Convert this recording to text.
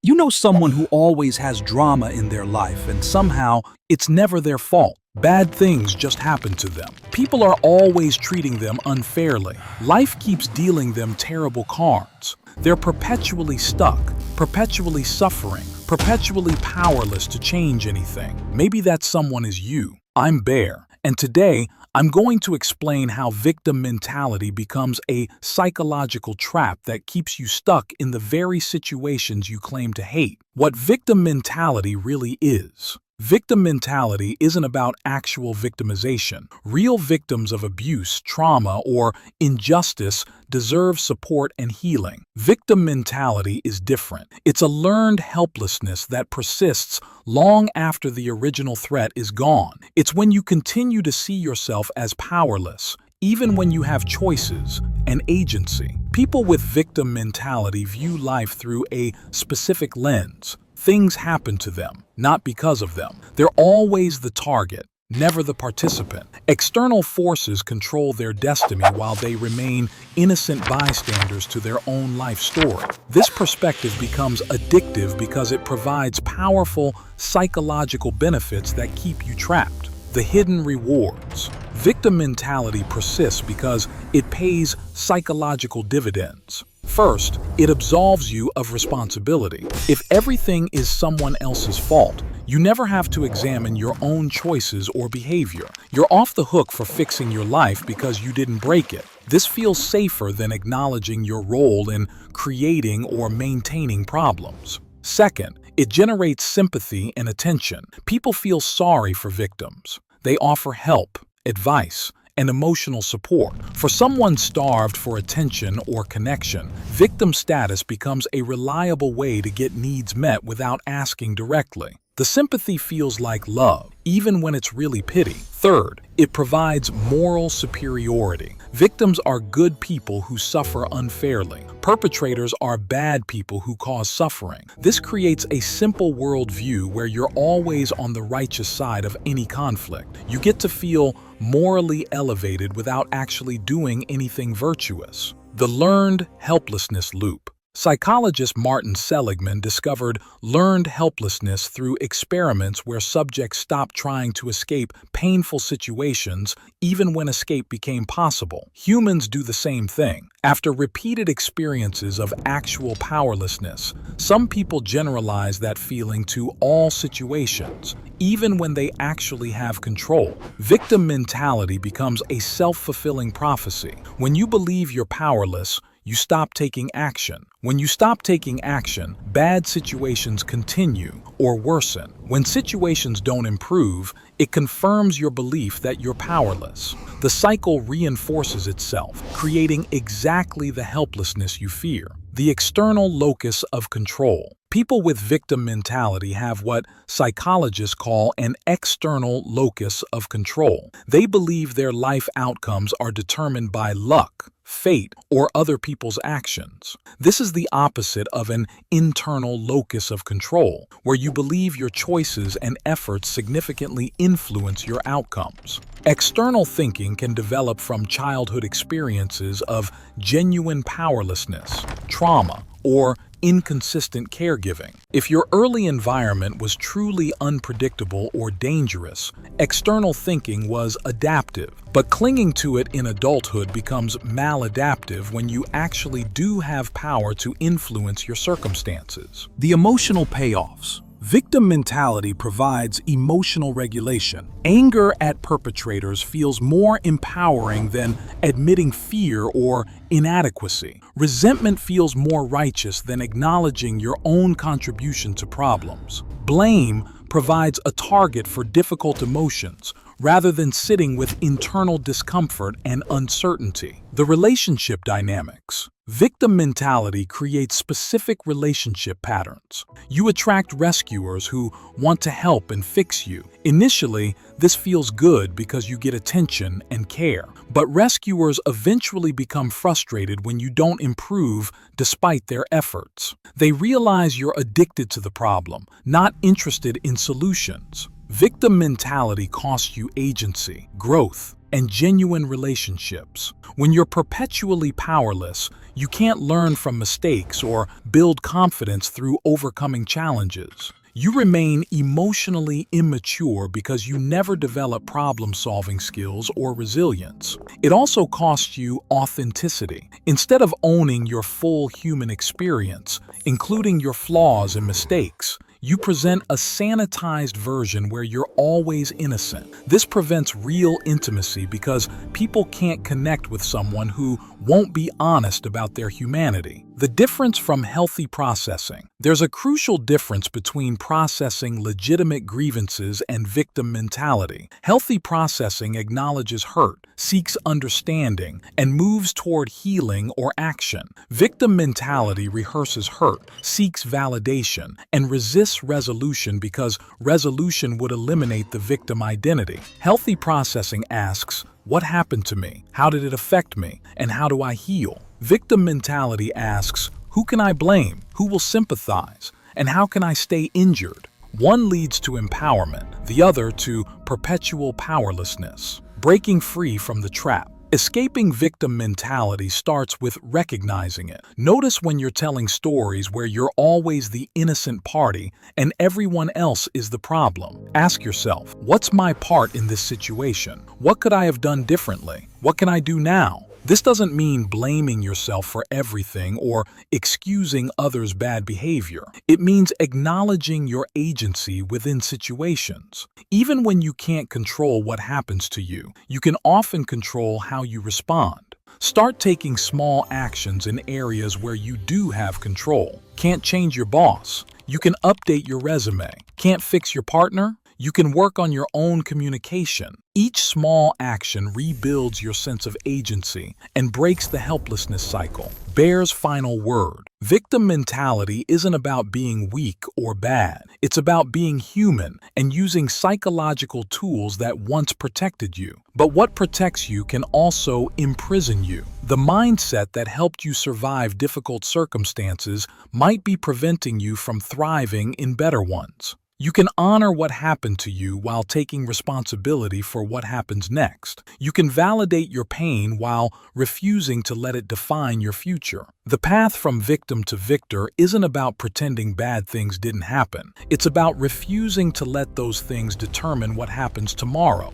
You know someone who always has drama in their life and somehow it's never their fault. Bad things just happen to them. People are always treating them unfairly. Life keeps dealing them terrible cards. They're perpetually stuck, perpetually suffering, perpetually powerless to change anything. Maybe that someone is you. I'm Bear, and today I'm going to explain how victim mentality becomes a psychological trap that keeps you stuck in the very situations you claim to hate. What victim mentality really is. Victim mentality isn't about actual victimization. Real victims of abuse, trauma, or injustice deserve support and healing. Victim mentality is different. It's a learned helplessness that persists long after the original threat is gone. It's when you continue to see yourself as powerless, even when you have choices and agency. People with victim mentality view life through a specific lens. Things happen to them, not because of them. They're always the target, never the participant. External forces control their destiny while they remain innocent bystanders to their own life story. This perspective becomes addictive because it provides powerful psychological benefits that keep you trapped. The hidden rewards. Victim mentality persists because it pays psychological dividends. First, it absolves you of responsibility. If everything is someone else's fault, you never have to examine your own choices or behavior. You're off the hook for fixing your life because you didn't break it. This feels safer than acknowledging your role in creating or maintaining problems. Second, it generates sympathy and attention. People feel sorry for victims. They offer help, advice, and emotional support. For someone starved for attention or connection, victim status becomes a reliable way to get needs met without asking directly. The sympathy feels like love, even when it's really pity. Third, it provides moral superiority. Victims are good people who suffer unfairly. Perpetrators are bad people who cause suffering. This creates a simple worldview where you're always on the righteous side of any conflict. You get to feel morally elevated without actually doing anything virtuous. The learned helplessness loop. Psychologist Martin Seligman discovered learned helplessness through experiments where subjects stopped trying to escape painful situations even when escape became possible. Humans do the same thing. After repeated experiences of actual powerlessness, some people generalize that feeling to all situations, even when they actually have control. Victim mentality becomes a self-fulfilling prophecy. When you believe you're powerless, you stop taking action. When you stop taking action, bad situations continue or worsen. When situations don't improve, it confirms your belief that you're powerless. The cycle reinforces itself, creating exactly the helplessness you fear. The external locus of control. People with victim mentality have what psychologists call an external locus of control. They believe their life outcomes are determined by luck, fate, or other people's actions. This is the opposite of an internal locus of control, where you believe your choices and efforts significantly influence your outcomes. External thinking can develop from childhood experiences of genuine powerlessness, trauma, or inconsistent caregiving. If your early environment was truly unpredictable or dangerous, external thinking was adaptive. But clinging to it in adulthood becomes maladaptive when you actually do have power to influence your circumstances. The emotional payoffs. Victim mentality provides emotional regulation. Anger at perpetrators feels more empowering than admitting fear or inadequacy. Resentment feels more righteous than acknowledging your own contribution to problems. Blame provides a target for difficult emotions rather than sitting with internal discomfort and uncertainty. The relationship dynamics. Victim mentality creates specific relationship patterns. You attract rescuers who want to help and fix you. Initially, this feels good because you get attention and care, but rescuers eventually become frustrated when you don't improve despite their efforts. They realize you're addicted to the problem, not interested in solutions. Victim mentality costs you agency, growth, and genuine relationships. When you're perpetually powerless, you can't learn from mistakes or build confidence through overcoming challenges. You remain emotionally immature because you never develop problem-solving skills or resilience. It also costs you authenticity. Instead of owning your full human experience, including your flaws and mistakes, you present a sanitized version where you're always innocent. This prevents real intimacy because people can't connect with someone who won't be honest about their humanity. The difference from healthy processing. There's a crucial difference between processing legitimate grievances and victim mentality. Healthy processing acknowledges hurt, seeks understanding, and moves toward healing or action. Victim mentality rehearses hurt, seeks validation, and resists resolution because resolution would eliminate the victim identity. Healthy processing asks, what happened to me? How did it affect me? And how do I heal? Victim mentality asks, who can I blame? Who will sympathize? And how can I stay injured? One leads to empowerment, the other to perpetual powerlessness. Breaking free from the trap. Escaping victim mentality starts with recognizing it. Notice when you're telling stories where you're always the innocent party and everyone else is the problem. Ask yourself, what's my part in this situation? What could I have done differently? What can I do now? This doesn't mean blaming yourself for everything or excusing others' bad behavior. It means acknowledging your agency within situations. Even when you can't control what happens to you, you can often control how you respond. Start taking small actions in areas where you do have control. Can't change your boss? You can update your resume. Can't fix your partner? You can work on your own communication. Each small action rebuilds your sense of agency and breaks the helplessness cycle. Bear's final word. Victim mentality isn't about being weak or bad. It's about being human and using psychological tools that once protected you. But what protects you can also imprison you. The mindset that helped you survive difficult circumstances might be preventing you from thriving in better ones. You can honor what happened to you while taking responsibility for what happens next. You can validate your pain while refusing to let it define your future. The path from victim to victor isn't about pretending bad things didn't happen. It's about refusing to let those things determine what happens tomorrow.